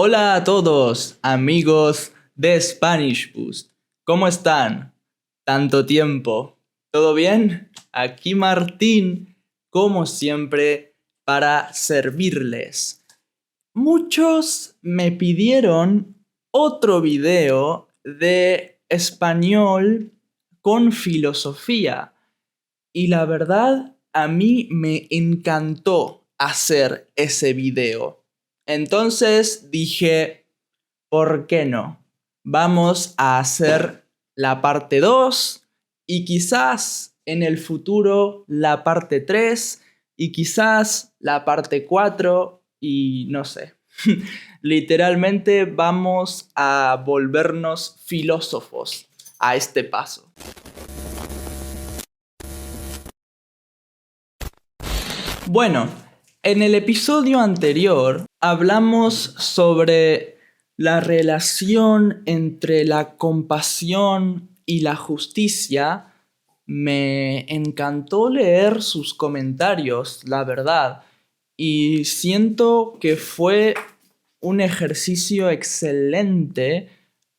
Hola a todos, amigos de Spanish Boost. ¿Cómo están? Tanto tiempo. ¿Todo bien? Aquí Martín, como siempre, para servirles. Muchos me pidieron otro video de español con filosofía. Y la verdad, a mí me encantó hacer ese video. Entonces dije, ¿por qué no? Vamos a hacer la parte 2 y quizás en el futuro la parte 3 y quizás la parte 4 y no sé. Literalmente vamos a volvernos filósofos a este paso. Bueno, en el episodio anterior hablamos sobre la relación entre la compasión y la justicia. Me encantó leer sus comentarios, la verdad, y siento que fue un ejercicio excelente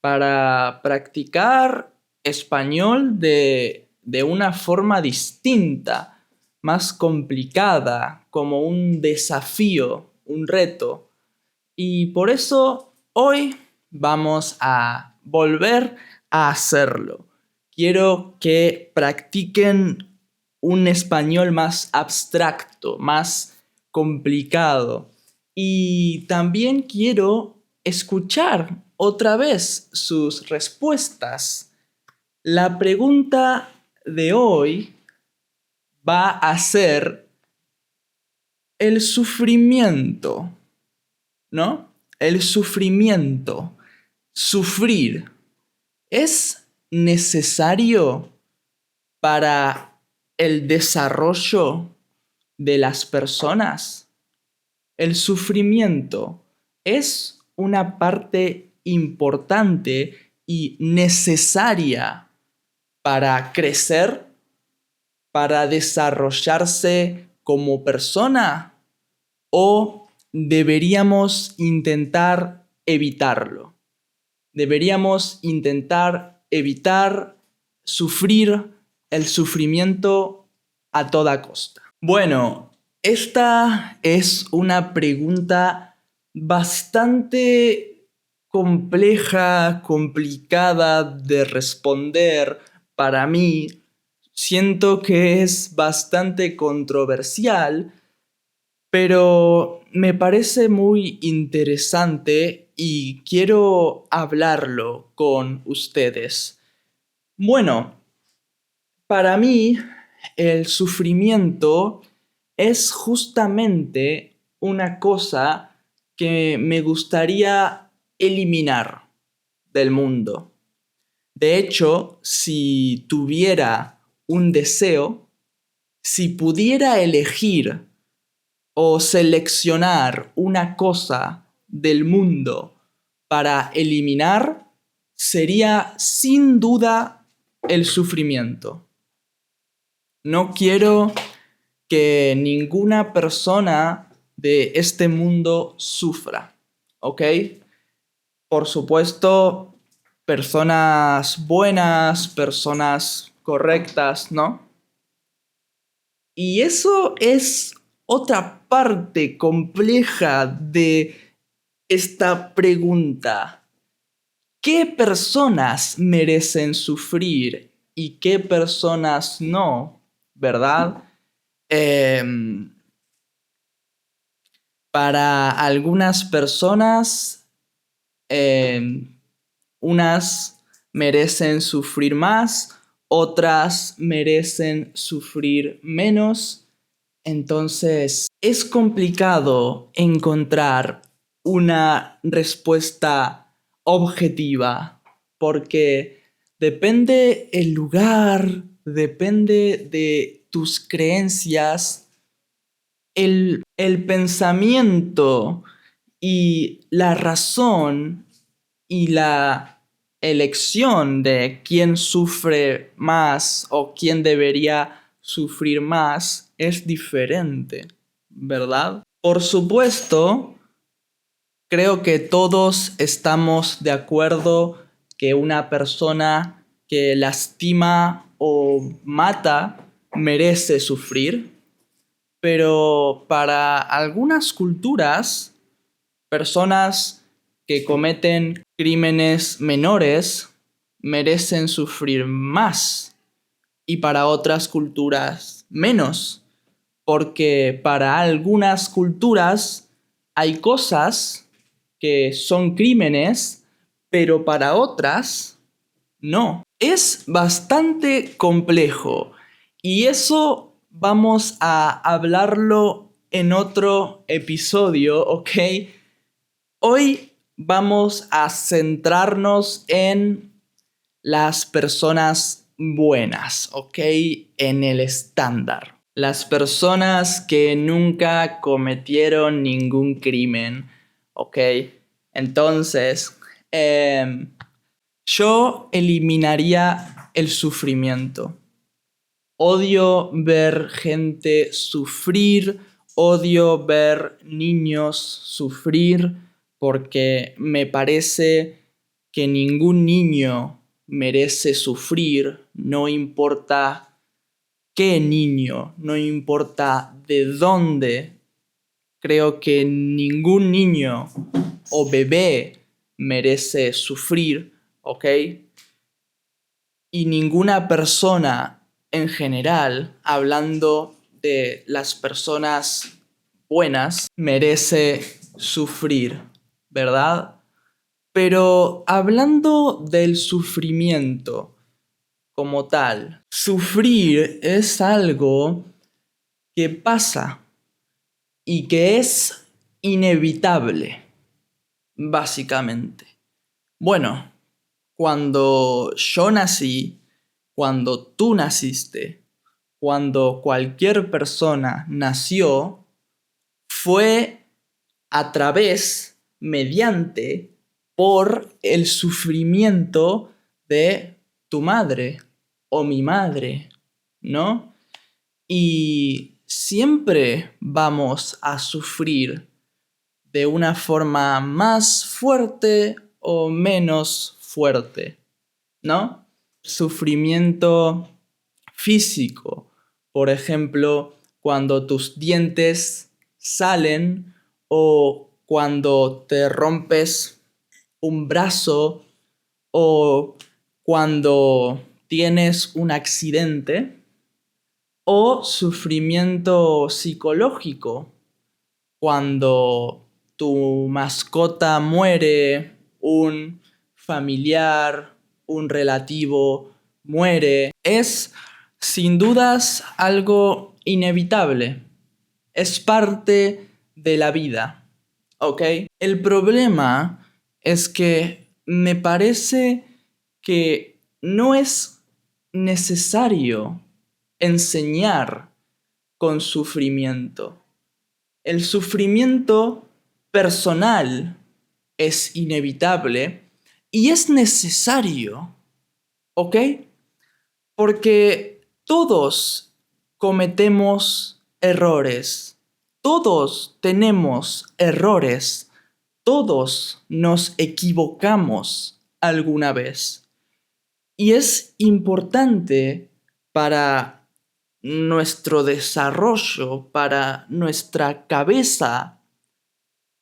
para practicar español de una forma distinta, más complicada, como un desafío, un reto. Y por eso hoy vamos a volver a hacerlo. Quiero que practiquen un español más abstracto, más complicado. Y también quiero escuchar otra vez sus respuestas. La pregunta de hoy va a ser el sufrimiento, ¿no? El sufrimiento, sufrir, ¿es necesario para el desarrollo de las personas? El sufrimiento es una parte importante y necesaria para crecer, para desarrollarse como persona, o deberíamos intentar evitarlo. Deberíamos intentar evitar sufrir el sufrimiento a toda costa. Bueno, esta es una pregunta bastante compleja, complicada de responder para mí. Siento que es bastante controversial, pero me parece muy interesante y quiero hablarlo con ustedes. Bueno, para mí el sufrimiento es justamente una cosa que me gustaría eliminar del mundo. De hecho, si tuviera un deseo, si pudiera elegir o seleccionar una cosa del mundo para eliminar, sería sin duda el sufrimiento. No quiero que ninguna persona de este mundo sufra, ¿ok? Por supuesto, personas buenas, personas correctas, ¿no? Y eso es otra parte compleja de esta pregunta. ¿Qué personas merecen sufrir y qué personas no? ¿Verdad? Para algunas personas, unas merecen sufrir más, otras merecen sufrir menos. Entonces, es complicado encontrar una respuesta objetiva porque depende el lugar, depende de tus creencias, el pensamiento y la razón y la elección de quién sufre más o quién debería sufrir más es diferente, ¿verdad? Por supuesto, Creo que todos estamos de acuerdo que una persona que lastima o mata merece sufrir, pero para algunas culturas, personas que cometen crímenes menores merecen sufrir más y para otras culturas menos, porque para algunas culturas hay cosas que son crímenes, pero para otras no. Es bastante complejo y eso vamos a hablarlo en otro episodio, ¿ok? Hoy vamos a centrarnos en las personas buenas, ¿ok? En el estándar. Las personas que nunca cometieron ningún crimen, ¿ok? Entonces, yo eliminaría el sufrimiento. Odio ver gente sufrir, odio ver niños sufrir, porque me parece que ningún niño merece sufrir, no importa qué niño, no importa de dónde. Creo que ningún niño o bebé merece sufrir, ¿ok? Y ninguna persona en general, hablando de las personas buenas, merece sufrir, ¿verdad? Pero hablando del sufrimiento como tal, sufrir es algo que pasa y que es inevitable, básicamente. Bueno, cuando yo nací, cuando tú naciste, cuando cualquier persona nació, fue a través, mediante, por el sufrimiento de tu madre o mi madre, ¿no? Y siempre vamos a sufrir de una forma más fuerte o menos fuerte, ¿no? Sufrimiento físico, por ejemplo, cuando tus dientes salen o cuando te rompes un brazo o cuando tienes un accidente, o sufrimiento psicológico, cuando tu mascota muere, un familiar, un relativo muere. Es sin dudas algo inevitable. Es parte de la vida, ¿ok? El problema es que me parece que no es necesario enseñar con sufrimiento. El sufrimiento personal es inevitable y es necesario, ¿ok? Porque todos cometemos errores, todos tenemos errores, todos nos equivocamos alguna vez. Y es importante para nuestro desarrollo, para nuestra cabeza,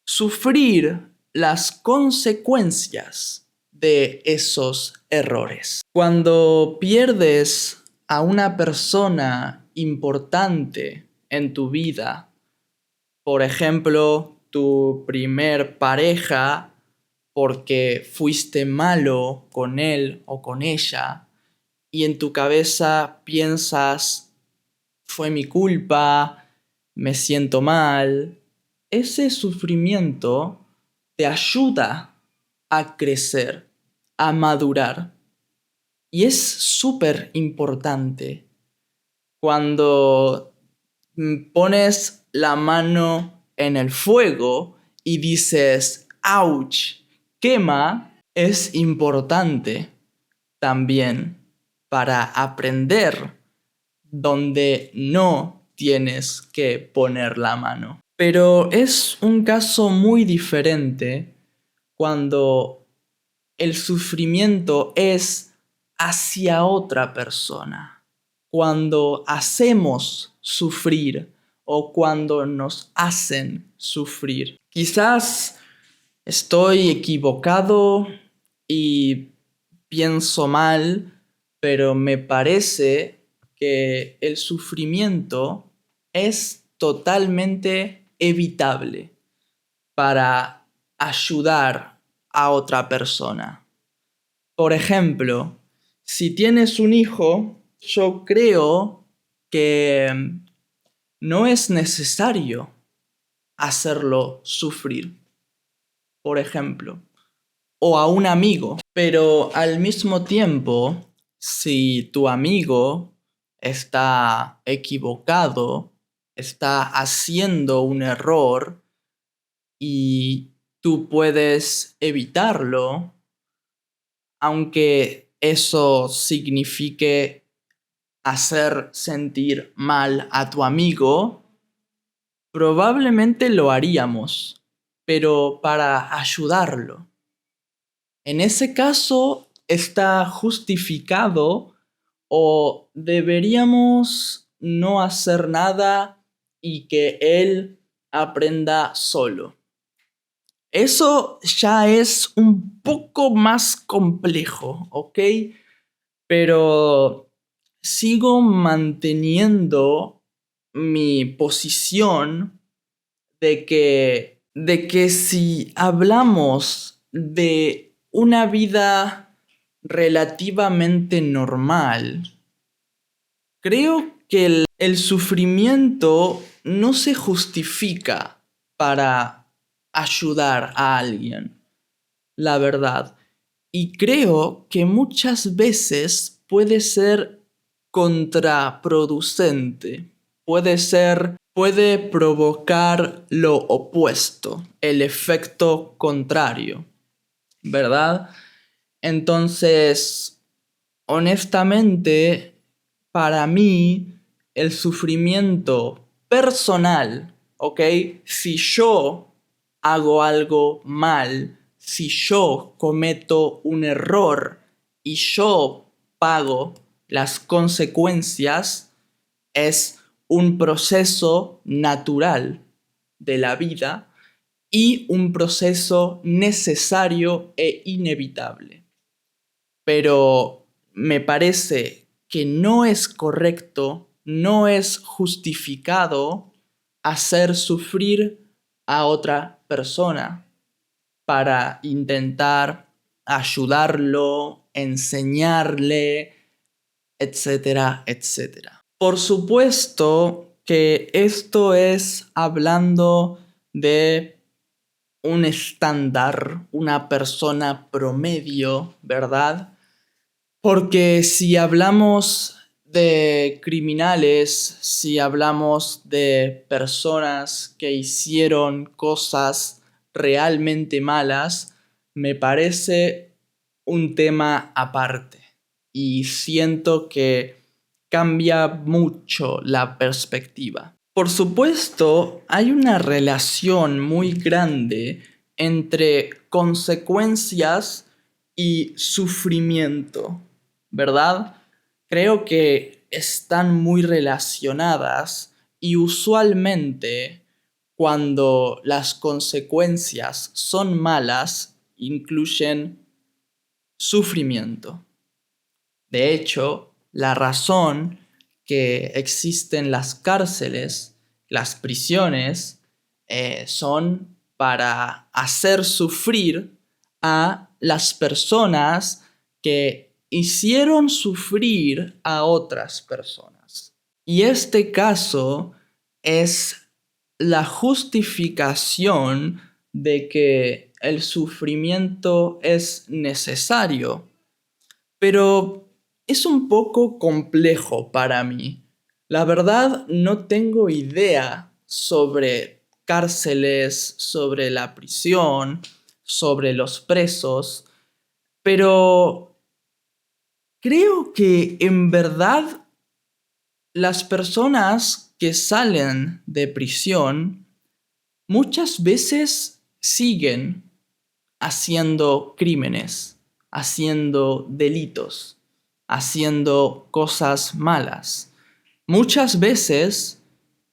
sufrir las consecuencias de esos errores. Cuando pierdes a una persona importante en tu vida, por ejemplo, tu primer pareja, porque fuiste malo con él o con ella, y en tu cabeza piensas, fue mi culpa, me siento mal, ese sufrimiento te ayuda a crecer, a madurar. Y es súper importante cuando pones la mano en el fuego y dices, ¡ouch! Quema, es importante también para aprender donde no tienes que poner la mano. Pero es un caso muy diferente cuando el sufrimiento es hacia otra persona, cuando hacemos sufrir o cuando nos hacen sufrir. Quizás estoy equivocado y pienso mal, pero me parece que el sufrimiento es totalmente evitable para ayudar a otra persona. Por ejemplo, si tienes un hijo, yo creo que no es necesario hacerlo sufrir, por ejemplo, o a un amigo. Pero al mismo tiempo, si tu amigo está equivocado, está haciendo un error y tú puedes evitarlo, aunque eso signifique hacer sentir mal a tu amigo, probablemente lo haríamos, pero para ayudarlo. En ese caso, ¿está justificado o deberíamos no hacer nada y que él aprenda solo? Eso ya es un poco más complejo, ¿ok? Pero sigo manteniendo mi posición de que si hablamos de una vida relativamente normal, creo que el sufrimiento no se justifica para ayudar a alguien, la verdad. Y creo que muchas veces puede ser contraproducente. Puede provocar lo opuesto, el efecto contrario, ¿verdad? Entonces, honestamente, para mí, el sufrimiento personal, ¿ok? Si yo hago algo mal, si yo cometo un error y yo pago las consecuencias, es un proceso natural de la vida y un proceso necesario e inevitable. Pero me parece que no es correcto, no es justificado hacer sufrir a otra persona para intentar ayudarlo, enseñarle, etcétera, etcétera. Por supuesto que esto es hablando de un estándar, una persona promedio, ¿verdad? Porque si hablamos de criminales, si hablamos de personas que hicieron cosas realmente malas, me parece un tema aparte. Y siento que cambia mucho la perspectiva. Por supuesto, hay una relación muy grande entre consecuencias y sufrimiento, ¿verdad? Creo que están muy relacionadas y usualmente cuando las consecuencias son malas incluyen sufrimiento. De hecho, la razón que existen las cárceles, las prisiones, son para hacer sufrir a las personas que hicieron sufrir a otras personas. Y este caso es la justificación de que el sufrimiento es necesario, pero es un poco complejo para mí. La verdad, no tengo idea sobre cárceles, sobre la prisión, sobre los presos, pero creo que en verdad las personas que salen de prisión muchas veces siguen haciendo crímenes, haciendo delitos, haciendo cosas malas. Muchas veces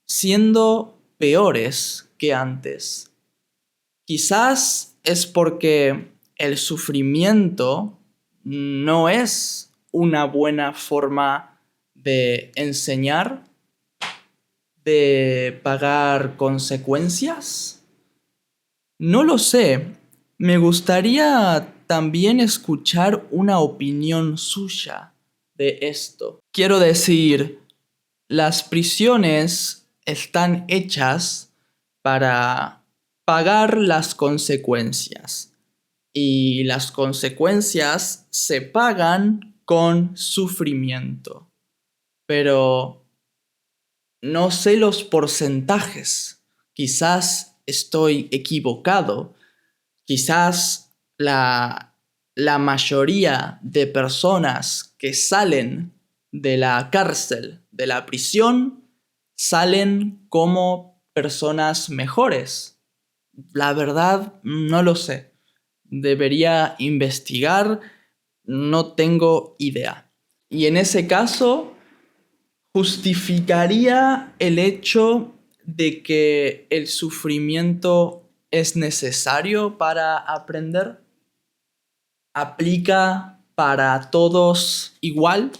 siendo peores que antes. Quizás es porque el sufrimiento no es una buena forma de enseñar, de pagar consecuencias. No lo sé. Me gustaría también escuchar una opinión suya de esto. Quiero decir, las prisiones están hechas para pagar las consecuencias. Y las consecuencias se pagan con sufrimiento. Pero no sé los porcentajes. Quizás estoy equivocado. Quizás la mayoría de personas que salen de la cárcel, de la prisión, salen como personas mejores. La verdad, no lo sé. Debería investigar, no tengo idea. Y en ese caso, justificaría el hecho de que el sufrimiento es necesario para aprender. ¿Aplica para todos igual?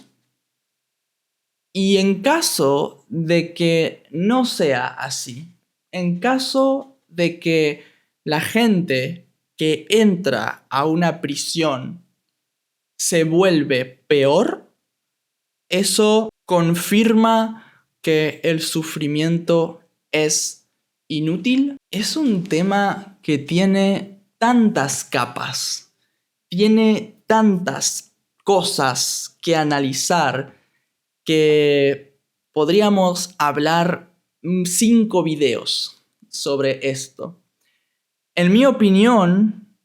Y en caso de que no sea así, en caso de que la gente que entra a una prisión se vuelve peor, eso confirma que el sufrimiento es inútil. Es un tema que tiene tantas capas, tiene tantas cosas que analizar que podríamos hablar 5 videos sobre esto. En mi opinión,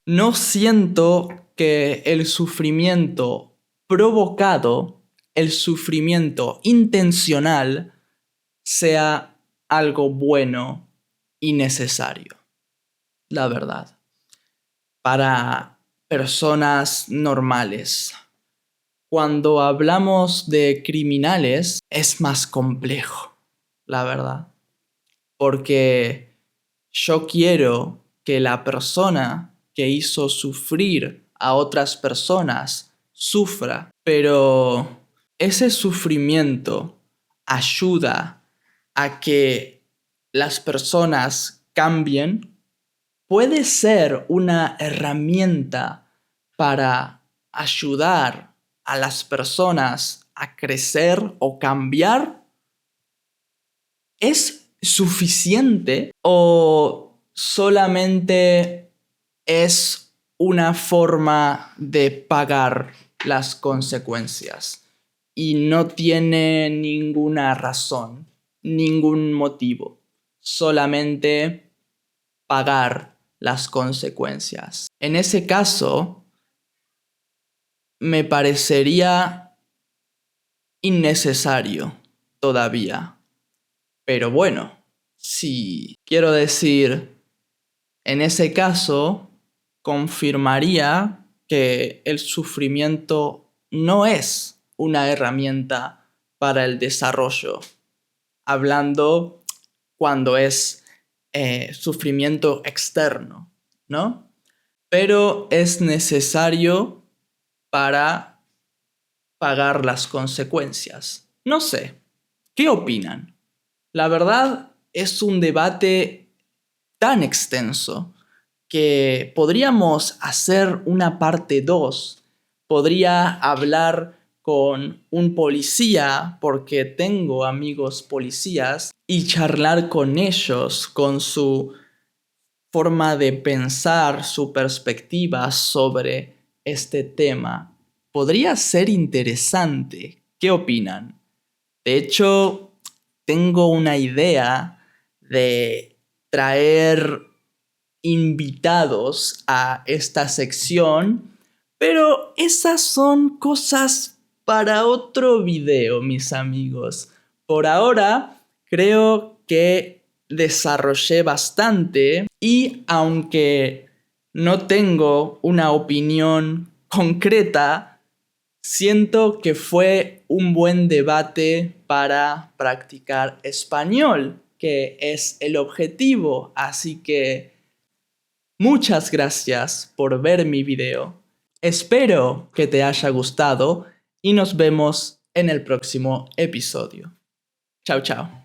no siento que el sufrimiento provocado, el sufrimiento intencional, sea algo bueno y necesario, la verdad, para personas normales. Cuando hablamos de criminales es más complejo, la verdad, porque yo quiero que la persona que hizo sufrir a otras personas sufra, pero ese sufrimiento ayuda a que las personas cambien. Puede ser una herramienta para ayudar a las personas a crecer o cambiar. ¿Es suficiente o solamente es una forma de pagar las consecuencias y no tiene ninguna razón, ningún motivo, solamente pagar las consecuencias? En ese caso, me parecería innecesario todavía. Pero bueno, si quiero decir, en ese caso, confirmaría que el sufrimiento no es una herramienta para el desarrollo, hablando cuando es sufrimiento externo, ¿no? Pero es necesario para pagar las consecuencias. No sé, ¿qué opinan? La verdad es un debate tan extenso que podríamos hacer una parte 2. Podría hablar con un policía, porque tengo amigos policías, y charlar con ellos, con su forma de pensar, su perspectiva sobre este tema. Podría ser interesante. ¿Qué opinan? De hecho, tengo una idea de traer invitados a esta sección, pero esas son cosas para otro video, mis amigos. Por ahora, creo que desarrollé bastante y aunque no tengo una opinión concreta, siento que fue un buen debate para practicar español, que es el objetivo. Así que muchas gracias por ver mi video. Espero que te haya gustado y nos vemos en el próximo episodio. Chao, chao.